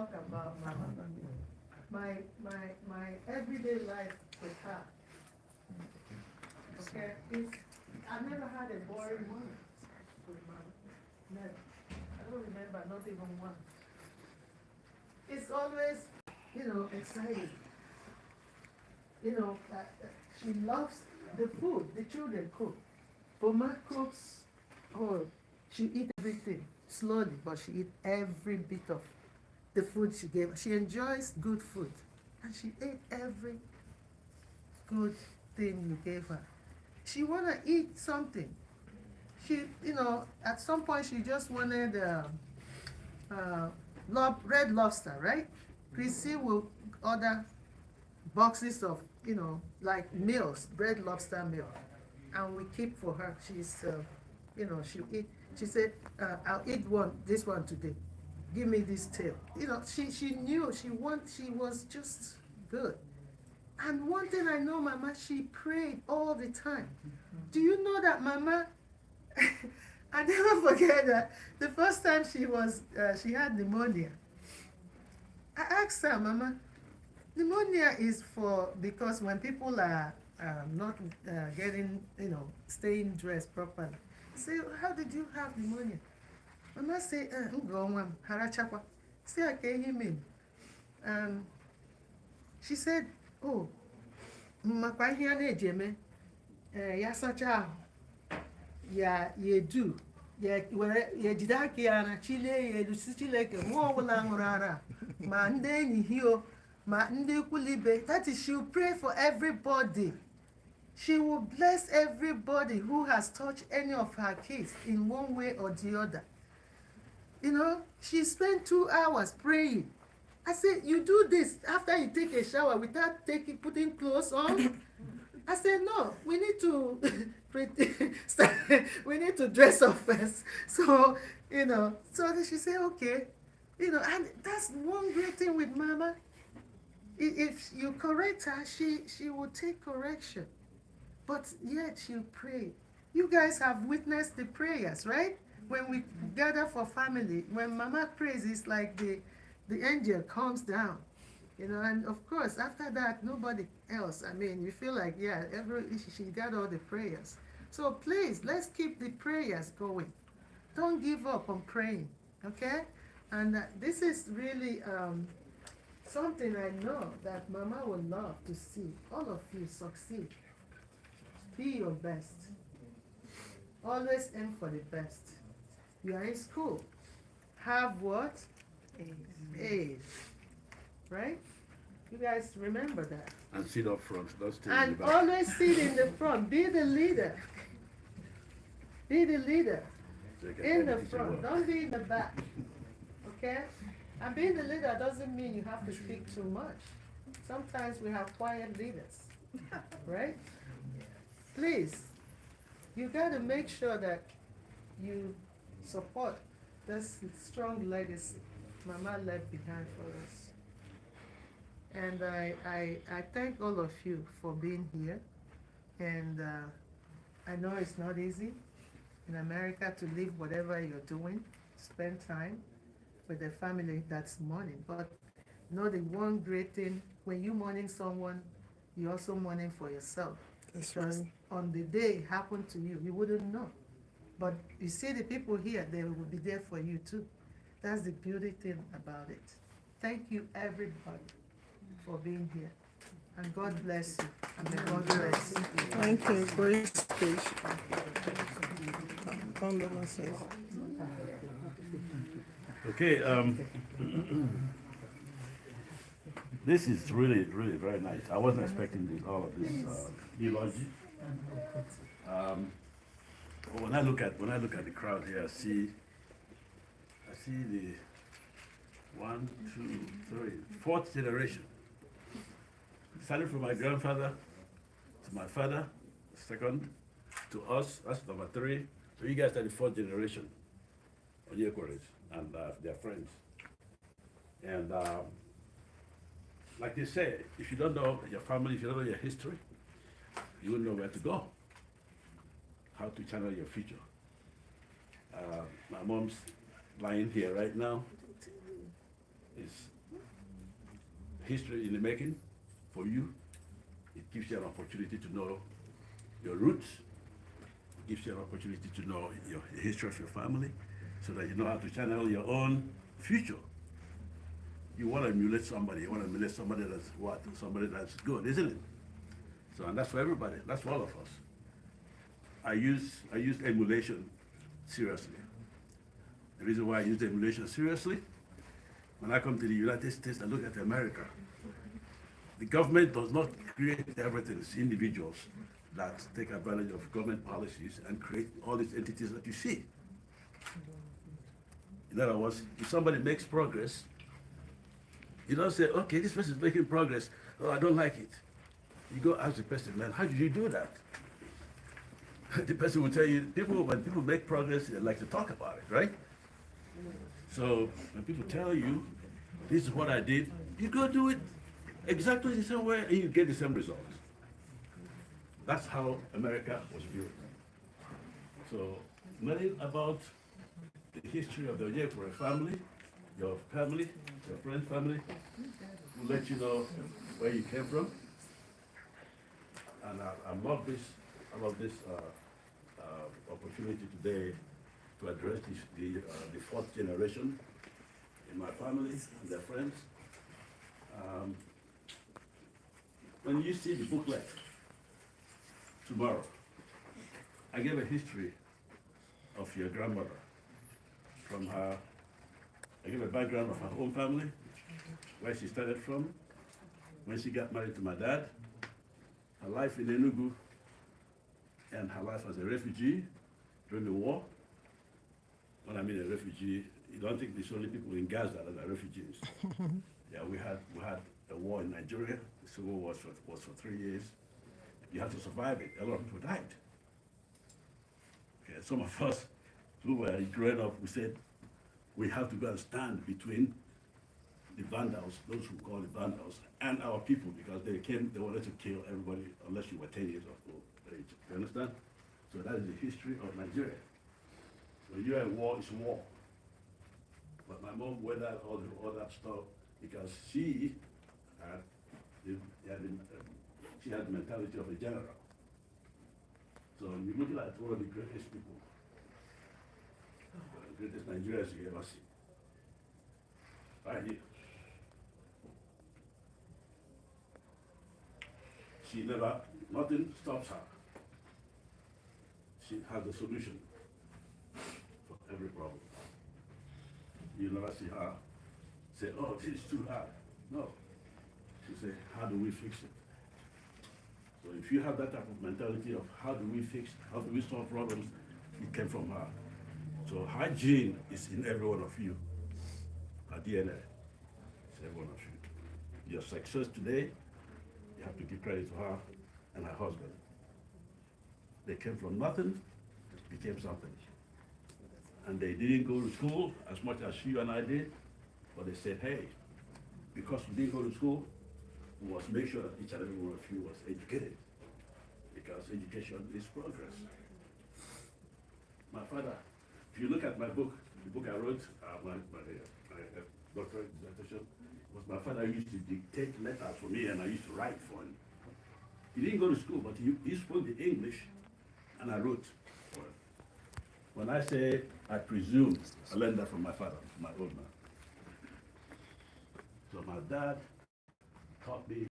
talk about my everyday life with her. Okay, I never had a boring moment with mama. Never. I don't remember, not even one. It's always, exciting. She loves the food the children cook. Boma cooks, oh, she eat everything slowly, but she eat every bit of the food she gave. She enjoys good food, and she ate every good thing you gave her. She wanna eat something. She, at some point she just wanted red lobster, right? Chrissy will order boxes of, like meals, red lobster meal, and we keep for her. She's, she eat. She said, "I'll eat this one today. Give me this tail." She knew she was just good. And one thing I know, Mama, she prayed all the time. Do you know that, Mama? I never forget that the first time she had pneumonia. I asked her, Mama, pneumonia is because when people are not getting, staying dressed properly. I say, how did you have pneumonia? Mama say, harachakwa. Say, I can't hear me. She said, oh, makwa here na ejeme, ya sacha ahụ, ya edu, ya jide aka ya na chile ya elusi Chileke nwa ọbụla ṅụrụ ara, ma ndị enyi hio, ma ndị ikwu ibe. That is, she will pray for everybody. She will bless everybody who has touched any of her kids in one way or the other. She spent 2 hours praying. I said, you do this after you take a shower without putting clothes on? I said, no, we need to we need to dress up first. So, so then she said, okay. And that's one great thing with Mama. If you correct her, she will take correction. But yet she'll pray. You guys have witnessed the prayers, right? When we gather for family, when Mama prays, it's like the angel comes down, and of course, after that, nobody else. I mean, you feel like, yeah, she got all the prayers. So please, let's keep the prayers going. Don't give up on praying, okay? And this is really something I know that Mama would love to see all of you succeed. Be your best. Always aim for the best. You are in school. Have what? A's. Right? You guys remember that. And sit up front. Don't stay and in the back. Always sit in the front. Be the leader. Be the leader. In the front. Don't be in the back. Okay? And being the leader doesn't mean you have to speak too much. Sometimes we have quiet leaders. Right? Please, you got to make sure that you support this strong legacy Mama left behind for us. And I thank all of you for being here. And I know it's not easy in America to leave whatever you're doing, spend time with the family that's mourning. But know the one great thing, when you're mourning someone, you're also mourning for yourself. Because on the day it happened to you, you wouldn't know. But you see the people here, they will be there for you too. That's the beauty thing about it. Thank you, everybody, for being here. And God bless you. And may God bless you. Thank you. Great speech. Condolences. Okay, this is really, really very nice. I wasn't expecting all of this eulogy. When I look at the crowd here, I see the 1, 2, 3, 4th generation. Starting from my grandfather to my father, second to us, that's number 3. So you guys are the 4th generation, Onyekweru and their friends. And like they say, if you don't know your family, if you don't know your history, you wouldn't know where to go, how to channel your future. My mom's lying here right now. history in the making for you. It gives you an opportunity to know your roots. It gives you an opportunity to know the history of your family so that you know how to channel your own future. You want to emulate somebody. You want to emulate somebody that's what? Somebody that's good, isn't it? So, and that's for everybody. That's for all of us. I use emulation seriously. The reason why I use emulation seriously, when I come to the United States and look at America, the government does not create everything. It's individuals that take advantage of government policies and create all these entities that you see. In other words, if somebody makes progress, you don't say, okay, this person is making progress. Oh, I don't like it. You go ask the person, man, how did you do that? The person will tell you, when people make progress, they like to talk about it, right? So when people tell you, this is what I did, you go do it exactly the same way and you get the same results. That's how America was built. So learning about the history of the Onyekweru family, your friend's family, will let you know where you came from. And I love this opportunity today to address the fourth generation in my family and their friends. When you see the booklet tomorrow, I gave a history of your grandmother, from her. I gave a background of her own family, where she started from, when she got married to my dad, her life in Enugu, and her life as a refugee during the war. When I mean a refugee, you don't think there's only people in Gaza that are refugees. Yeah, we had a war in Nigeria. The Civil War was for 3 years. You had to survive it. A lot of people died. Okay, some of us who were growing up, we said, we have to go and stand between the Vandals, those who call the Vandals, and our people, because they wanted to kill everybody unless you were 10 years of age. You understand? So that is the history of Nigeria. When you're in war, it's war. But my mom weathered all that stuff because she had the mentality of a general. So you're looking at one of the greatest people, the greatest Nigerians you ever see. Right here. Nothing stops her. She has a solution for every problem. You never see her say, oh, this is too hard. No. She say, how do we fix it? So if you have that type of mentality of how do we solve problems, it came from her. So her gene is in every one of you. Her DNA is every one of you. Your success today, you have to give credit to her and her husband. They came from nothing, became something. And they didn't go to school as much as you and I did, but they said, hey, because we didn't go to school, we must make sure that each and every one of you was educated, because education is progress. My father, if you look at my book, the book I wrote, my doctorate dissertation, was my father used to dictate letters for me and I used to write for him. He didn't go to school, but he spoke the English and I wrote for him. When I say I presume, I learned that from my father, my old man. So my dad taught me